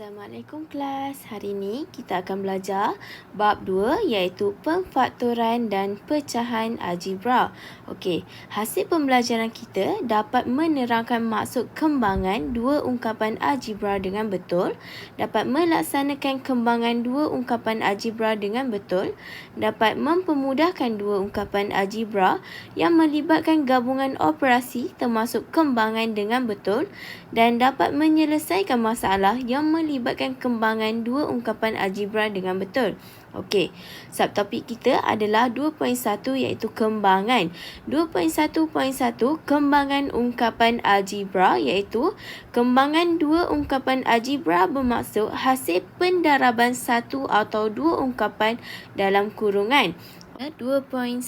Assalamualaikum kelas. Hari ini kita akan belajar bab 2 iaitu pemfaktoran dan pecahan algebra. Okey, hasil pembelajaran kita dapat menerangkan maksud kembangan dua ungkapan algebra dengan betul, dapat melaksanakan kembangan dua ungkapan algebra dengan betul, dapat mempermudahkan dua ungkapan algebra yang melibatkan gabungan operasi termasuk kembangan dengan betul dan dapat menyelesaikan masalah yang melibatkan kembangan dua ungkapan algebra dengan betul. Okey, subtopik kita adalah 2.1 iaitu kembangan. 2.1.1 kembangan ungkapan algebra iaitu kembangan dua ungkapan algebra bermaksud hasil pendaraban satu atau dua ungkapan dalam kurungan. 2.1.2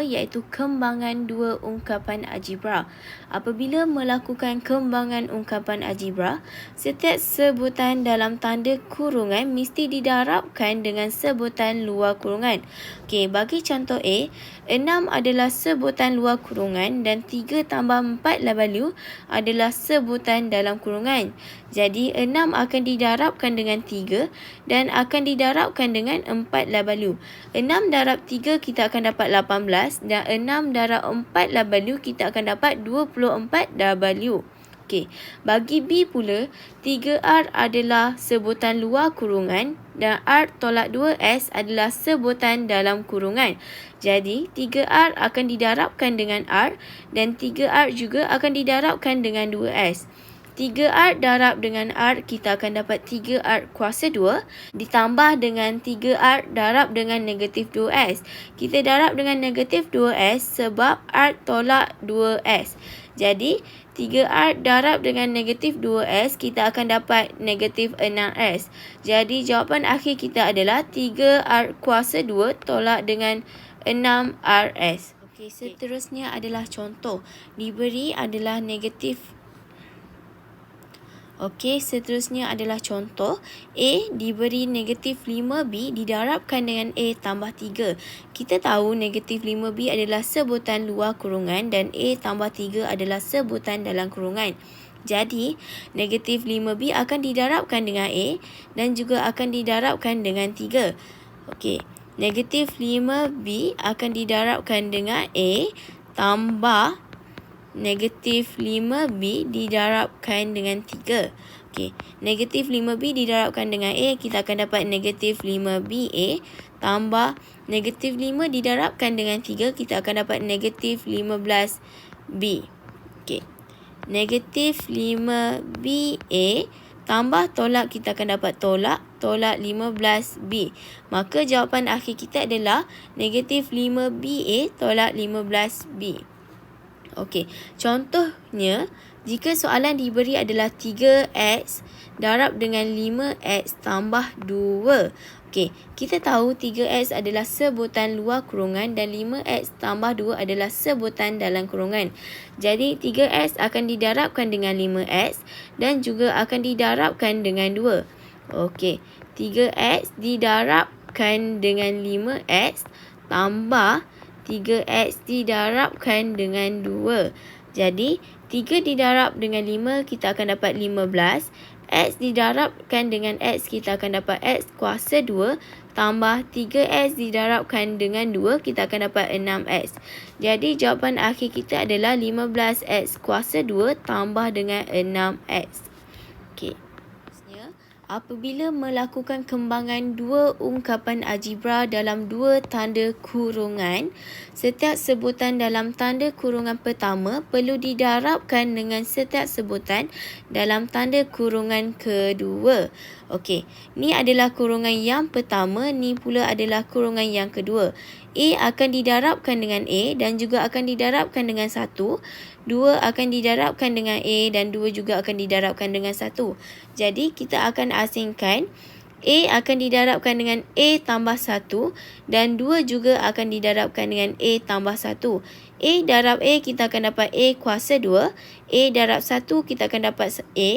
iaitu kembangan dua ungkapan algebra. Apabila melakukan kembangan ungkapan algebra, setiap sebutan dalam tanda kurungan mesti didarabkan dengan sebutan luar kurungan. Okey, bagi contoh A, 6 adalah sebutan luar kurungan dan 3 tambah 4 W adalah sebutan dalam kurungan. Jadi 6 akan didarabkan dengan 3 dan akan didarabkan dengan 4 W. 6 darab 3 kita akan dapat 18 dan 6 darab 4 W kita akan dapat 24 W. Okey, bagi B pula, 3R adalah sebutan luar kurungan dan R tolak 2S adalah sebutan dalam kurungan. Jadi, 3R akan didarabkan dengan R dan 3R juga akan didarabkan dengan 2S. 3R darab dengan R, kita akan dapat 3R kuasa 2 ditambah dengan 3R darab dengan negatif 2S. Kita darab dengan negatif 2S sebab R tolak 2S. Jadi, 3R darab dengan negatif 2S, kita akan dapat negatif 6S. Jadi, jawapan akhir kita adalah 3R kuasa 2 tolak dengan 6RS. Okey, seterusnya adalah contoh. Diberi adalah negatif. Okey, seterusnya adalah contoh. A diberi negatif 5B didarabkan dengan A tambah 3. Kita tahu negatif 5B adalah sebutan luar kurungan dan A tambah 3 adalah sebutan dalam kurungan. Jadi, negatif 5B akan didarabkan dengan A dan juga akan didarabkan dengan 3. Okey, negatif 5B akan didarabkan dengan A tambah negatif 5B didarabkan dengan 3. Okey, negatif 5B didarabkan dengan A, kita akan dapat negatif 5BA tambah negatif 5 didarabkan dengan 3, kita akan dapat negatif 15B. Okey, negatif 5BA tambah tolak, kita akan dapat tolak 15B. Maka jawapan akhir kita adalah negatif 5BA tolak 15B. Okey, contohnya, jika soalan diberi adalah 3X darab dengan 5X tambah 2. Okey, kita tahu 3X adalah sebutan luar kurungan dan 5X tambah 2 adalah sebutan dalam kurungan. Jadi, 3X akan didarabkan dengan 5X dan juga akan didarabkan dengan 2. Okey, 3X didarabkan dengan 5X tambah 3X didarabkan dengan 2. Jadi, 3 didarab dengan 5, kita akan dapat 15. X didarabkan dengan X, kita akan dapat X kuasa 2. Tambah 3X didarabkan dengan 2, kita akan dapat 6X. Jadi, jawapan akhir kita adalah 15X kuasa 2 tambah dengan 6X. Okey. Apabila melakukan kembangan dua ungkapan algebra dalam dua tanda kurungan, setiap sebutan dalam tanda kurungan pertama perlu didarabkan dengan setiap sebutan dalam tanda kurungan kedua. Okey, ni adalah kurungan yang pertama, ni pula adalah kurungan yang kedua. A akan didarabkan dengan A dan juga akan didarabkan dengan 1. 2 akan didarabkan dengan A dan 2 juga akan didarabkan dengan 1. Jadi, kita akan asingkan A akan didarabkan dengan A tambah 1 dan 2 juga akan didarabkan dengan A tambah 1. A darab A, kita akan dapat A kuasa 2. A darab 1, kita akan dapat A.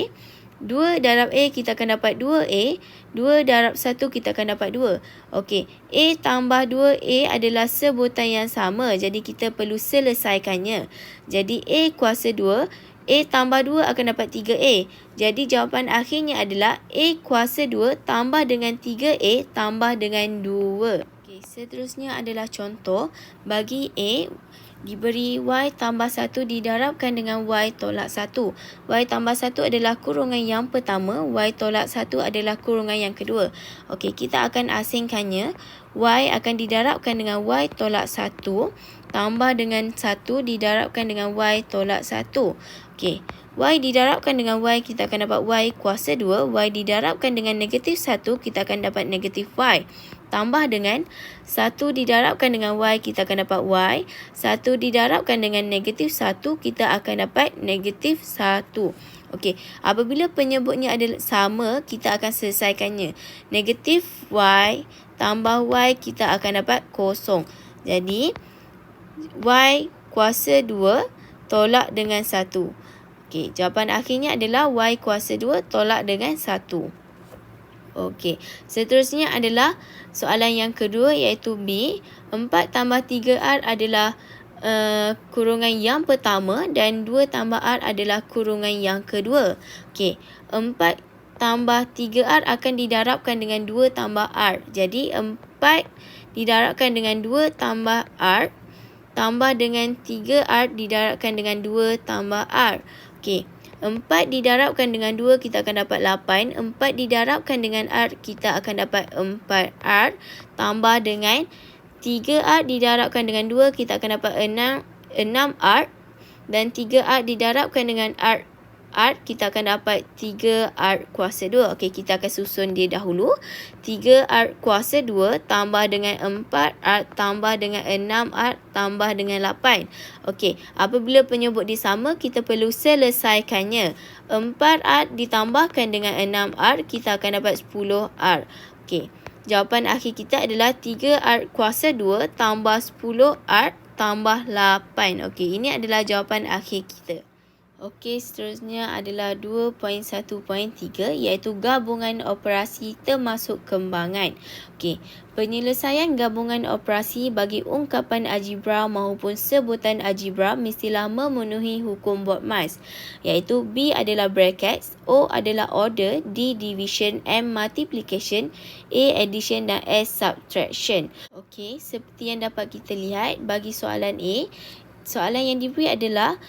2 darab A, kita akan dapat 2A. 2 darab 1, kita akan dapat 2. Okey, A tambah 2A adalah sebutan yang sama. Jadi, kita perlu selesaikannya. Jadi, A kuasa 2 A tambah 2 akan dapat 3A. Jadi jawapan akhirnya adalah A kuasa 2 tambah dengan 3A tambah dengan 2. Okey, seterusnya adalah contoh. Bagi A diberi Y tambah 1 didarabkan dengan Y tolak 1. Y tambah 1 adalah kurungan yang pertama. Y tolak 1 adalah kurungan yang kedua. Okey, kita akan asingkannya. Y akan didarabkan dengan Y tolak 1 tambah dengan 1 didarabkan dengan Y tolak 1. Okey, Y didarabkan dengan Y, kita akan dapat Y kuasa 2. Y didarabkan dengan negatif 1, kita akan dapat negatif Y. Tambah dengan 1 didarabkan dengan Y, kita akan dapat Y. 1 didarabkan dengan negatif 1, kita akan dapat negatif 1. Okey, apabila penyebutnya adalah sama, kita akan selesaikannya. Negatif Y tambah Y, kita akan dapat kosong. Jadi, Y kuasa 2 tolak dengan 1. Okey, jawapan akhirnya adalah Y kuasa 2 tolak dengan 1. Okey, seterusnya adalah soalan yang kedua iaitu B. 4 tambah 3R adalah kurungan yang pertama dan 2 tambah R adalah kurungan yang kedua. Okey, 4 tambah 3R akan didarabkan dengan 2 tambah R. Jadi, 4 didarabkan dengan 2 tambah R tambah dengan 3R didarabkan dengan 2 tambah R. Okey, 4 didarabkan dengan 2, kita akan dapat 8. 4 didarabkan dengan R, kita akan dapat 4R. Tambah dengan 3R didarabkan dengan 2, kita akan dapat 6R. Dan 3R didarabkan dengan R, kita akan dapat 3R kuasa 2. Okey, kita akan susun dia dahulu. 3R kuasa 2 tambah dengan 4R tambah dengan 6R tambah dengan 8. Okey, apabila penyebut disama, kita perlu selesaikannya. 4R ditambahkan dengan 6R, kita akan dapat 10R. Okey, jawapan akhir kita adalah 3R kuasa 2 tambah 10R tambah 8. Okey, ini adalah jawapan akhir kita. Okey, seterusnya adalah 2.1.3 iaitu gabungan operasi termasuk kembangan. Okey, penyelesaian gabungan operasi bagi ungkapan algebra maupun sebutan algebra mestilah memenuhi hukum Boltzmann, iaitu B adalah brackets, O adalah order, D division, M multiplication, A addition dan S subtraction. Okey, seperti yang dapat kita lihat bagi soalan A, soalan yang diberi adalah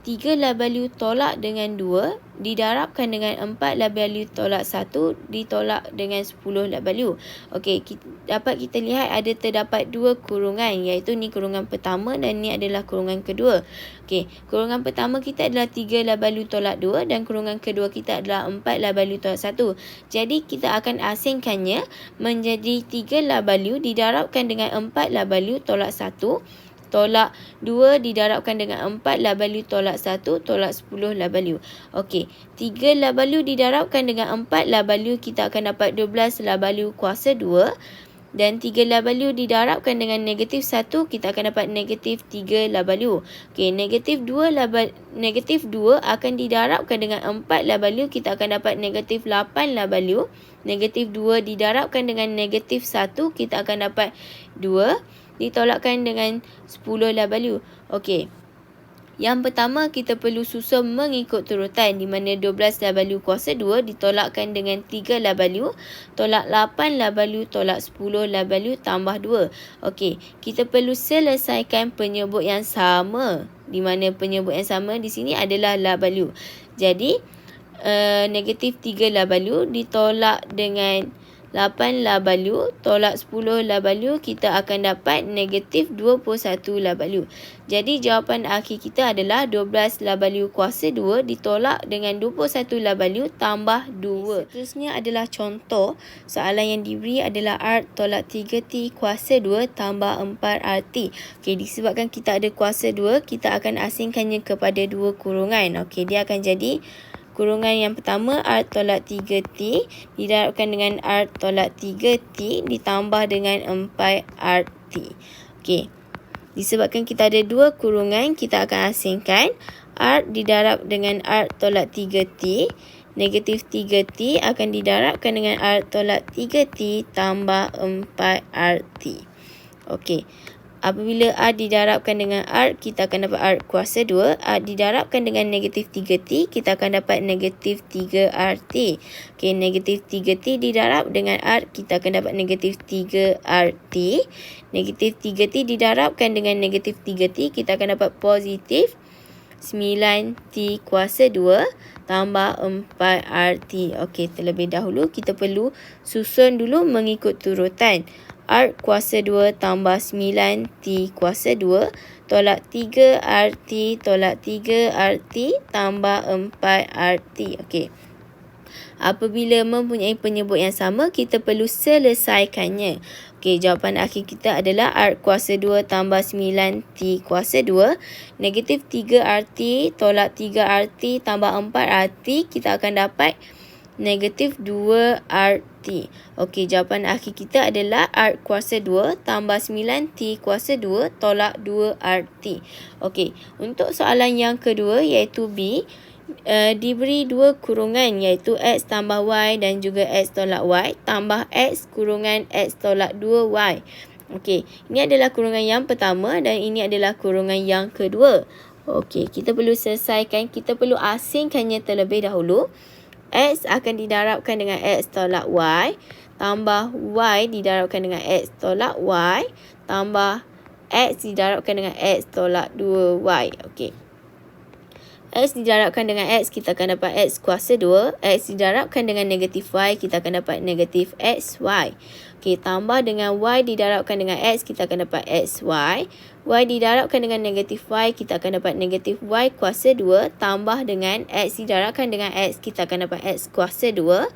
3W tolak dengan 2 didarabkan dengan 4W tolak 1 ditolak dengan 10W. Okey, dapat kita lihat ada terdapat dua kurungan, iaitu ni kurungan pertama dan ni adalah kurungan kedua. Okey, kurungan pertama kita adalah 3W tolak 2 dan kurungan kedua kita adalah 4W tolak 1. Jadi kita akan asingkannya menjadi 3W didarabkan dengan 4W tolak 1 tolak 2 didarabkan dengan 4W tolak 1 tolak 10W. Okey, 3W didarabkan dengan 4W, kita akan dapat 12W kuasa 2. Dan 3W didarabkan dengan negatif 1, kita akan dapat negatif 3W. Okey, negatif 2 akan didarabkan dengan 4W, kita akan dapat negatif 8W. Negatif 2 didarabkan dengan negatif 1, kita akan dapat 2 ditolakkan dengan 10W. Okey, yang pertama kita perlu susun mengikut turutan, di mana 12W kuasa 2 ditolakkan dengan 3W, tolak 8W, tolak 10W tambah 2. Okey, kita perlu selesaikan penyebut yang sama, di mana penyebut yang sama di sini adalah W. Jadi, negatif 3W ditolak dengan 8W tolak 10W, kita akan dapat negatif 21W. Jadi jawapan akhir kita adalah 12W kuasa 2 ditolak dengan 21W tambah 2. Seterusnya adalah contoh. Soalan yang diberi adalah R tolak 3T kuasa 2 tambah 4RT. Okey, disebabkan kita ada kuasa 2, kita akan asingkannya kepada dua kurungan. Okey, dia akan jadi kurungan yang pertama R tolak 3T didarabkan dengan R tolak 3T ditambah dengan 4RT. Okey, disebabkan kita ada dua kurungan, kita akan asingkan. R didarab dengan R tolak 3T. Negatif 3T akan didarabkan dengan R tolak 3T tambah 4RT. Okey, Apabila R didarabkan dengan R, kita akan dapat R kuasa 2. R didarabkan dengan negatif 3T, kita akan dapat negatif 3RT. Okey, negatif 3T didarab dengan R, kita akan dapat negatif 3RT. Negatif 3T didarabkan dengan negatif 3T, kita akan dapat positif 9T kuasa 2 tambah 4RT. Okey, terlebih dahulu kita perlu susun dulu mengikut turutan. R kuasa 2 tambah 9T kuasa 2 tolak 3RT tolak 3RT tambah 4RT. Okey. Apabila mempunyai penyebut yang sama, kita perlu selesaikannya. Okey, jawapan akhir kita adalah R kuasa 2 tambah 9T kuasa 2. Negatif 3RT tolak 3RT tambah 4RT, kita akan dapat negatif 2RT. Okey, jawapan akhir kita adalah R kuasa 2 tambah 9T kuasa 2 tolak 2RT. Okey, untuk soalan yang kedua iaitu B, diberi dua kurungan iaitu X tambah Y dan juga X tolak Y tambah X kurungan X tolak 2Y. Okey, ini adalah kurungan yang pertama dan ini adalah kurungan yang kedua. Okey, kita perlu selesaikan, kita perlu asingkannya terlebih dahulu. X akan didarabkan dengan X tolak Y tambah Y didarabkan dengan X tolak Y tambah X didarabkan dengan X tolak 2Y. Okey. X didarabkan dengan X, kita akan dapat X kuasa 2. X didarabkan dengan negatif Y, kita akan dapat negatif XY. Okey, tambah dengan Y didarabkan dengan X, kita akan dapat XY. Y didarabkan dengan negatif Y, kita akan dapat negatif Y kuasa 2. Tambah dengan X didarabkan dengan X, kita akan dapat X kuasa 2.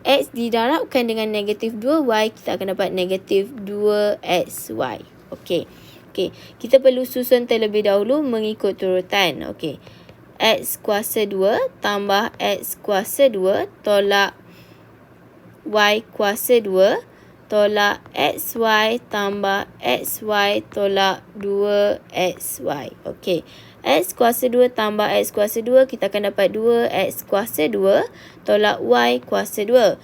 X didarabkan dengan negatif 2Y, kita akan dapat negatif 2XY. Okey. Okey, kita perlu susun terlebih dahulu mengikut turutan. Okey. X kuasa 2 tambah X kuasa 2 tolak Y kuasa 2 tolak XY tambah XY tolak 2XY. Okey. X kuasa 2 tambah X kuasa 2, kita akan dapat 2X kuasa 2 tolak Y kuasa 2.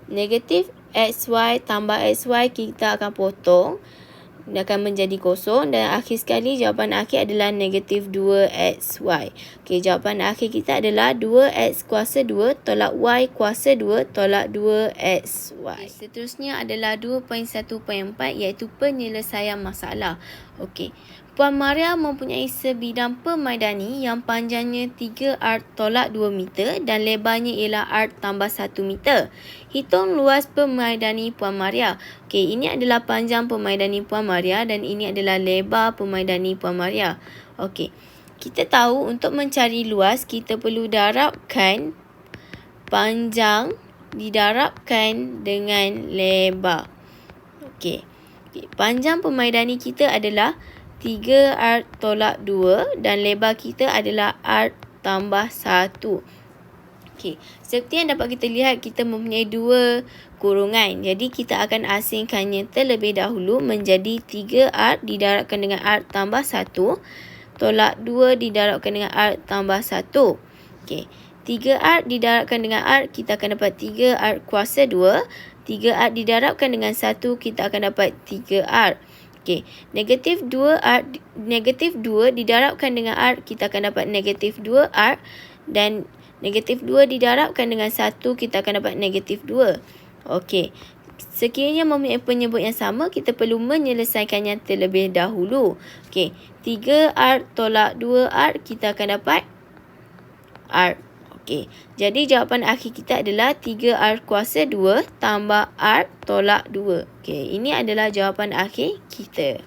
Negatif XY tambah XY kita akan potong. Dia akan menjadi kosong dan akhir sekali jawapan akhir adalah negatif 2XY. Okey, jawapan akhir kita adalah 2X kuasa 2 tolak Y kuasa 2 tolak 2XY. Seterusnya adalah 2.1.4 iaitu penyelesaian masalah. Okey. Puan Maria mempunyai sebidang permaidani yang panjangnya 3R tolak 2 meter dan lebarnya ialah R tambah 1 meter. Hitung luas permaidani Puan Maria. Okey, ini adalah panjang permaidani Puan Maria dan ini adalah lebar permaidani Puan Maria. Okey, kita tahu untuk mencari luas kita perlu darabkan panjang didarabkan dengan lebar. Okey, panjang permaidani kita adalah 3R tolak 2 dan lebar kita adalah R tambah 1. Okey, seperti yang dapat kita lihat, kita mempunyai dua kurungan. Jadi kita akan asingkannya terlebih dahulu menjadi 3R didarabkan dengan R tambah 1 tolak 2 didarabkan dengan R tambah 1. Okey, 3R didarabkan dengan R, kita akan dapat 3R kuasa 2. 3R didarabkan dengan 1, kita akan dapat 3R. Okey, negatif 2R, negatif 2 didarabkan dengan R, kita akan dapat negatif 2R. Dan negatif 2 didarabkan dengan 1, kita akan dapat negatif 2. Okey, sekiranya mempunyai penyebut yang sama, kita perlu menyelesaikannya terlebih dahulu. Okey, 3R tolak 2R, kita akan dapat R. Okey, jadi jawapan akhir kita adalah 3R kuasa 2 tambah R tolak 2. Okey, ini adalah jawapan akhir kita.